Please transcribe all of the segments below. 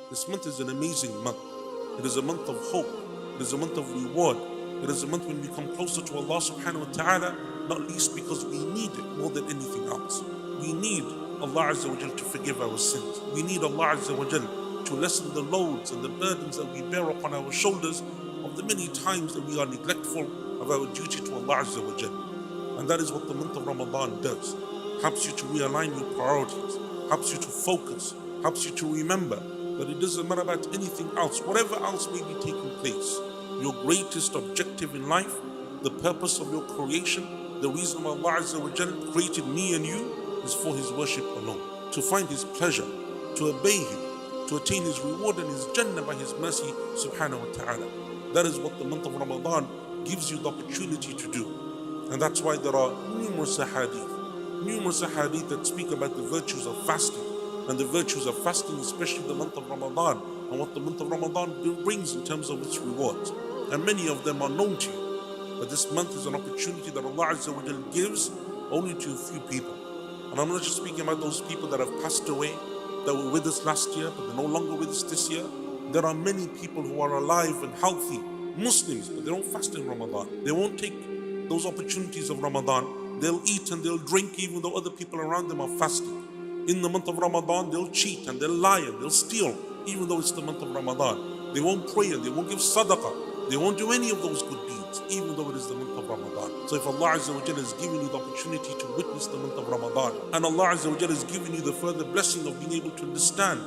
This month is an amazing month. It is a month of hope. It is a month of reward. It is a month when we come closer to Allah subhanahu wa ta'ala, not least because we need it more than anything else. We need Allah Azza wa Jal to forgive our sins. We need Allah Azza wa Jal to lessen the loads and the burdens that we bear upon our shoulders of the many times that we are neglectful of our duty to Allah Azza wa Jal. And that is what the month of Ramadan does. Helps you to realign your priorities, helps you to focus, helps you to remember that it doesn't matter about anything else, whatever else may be taking place. Your greatest objective in life, the purpose of your creation, the reason why Allah Azza wa Jal created me and you is for His worship alone. To find His pleasure, to obey Him, to attain His reward and His Jannah by His mercy subhanahu wa ta'ala. That is what the month of Ramadan gives you the opportunity to do. And that's why there are numerous ahadith that speak about the virtues of fasting and the virtues of fasting, especially the month of Ramadan, and what the month of Ramadan brings in terms of its rewards. And many of them are known to you. But this month is an opportunity that Allah Azza wa Jal gives only to a few people. And I'm not just speaking about those people that have passed away, that were with us last year, but they're no longer with us this year. There are many people who are alive and healthy, Muslims, but they don't fast in Ramadan. They won't take those opportunities of Ramadan. They'll eat and they'll drink even though other people around them are fasting. In the month of Ramadan, they'll cheat and they'll lie and they'll steal, even though it's the month of Ramadan. They won't pray and they won't give sadaqah. They won't do any of those good deeds, even though it is the month of Ramadan. So if Allah Azza wa Jalla has given you the opportunity to witness the month of Ramadan, and Allah Azza wa Jalla has given you the further blessing of being able to understand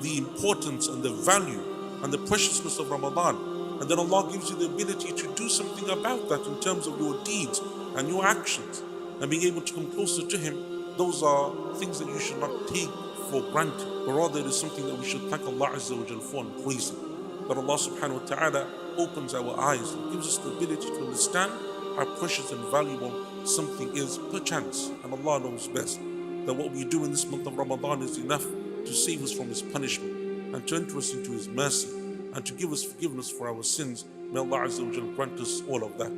the importance and the value and the preciousness of Ramadan, and then Allah gives you the ability to do something about that in terms of your deeds and your actions, and being able to come closer to Him, those are things that you should not take for granted, but rather it is something that we should thank Allah Azza wa Jalla for and praise Him. That Allah subhanahu wa ta'ala opens our eyes and gives us the ability to understand how precious and valuable something is perchance. And Allah knows best that what we do in this month of Ramadan is enough to save us from His punishment and to enter us into His mercy and to give us forgiveness for our sins. May Allah Azza wa Jalla grant us all of that.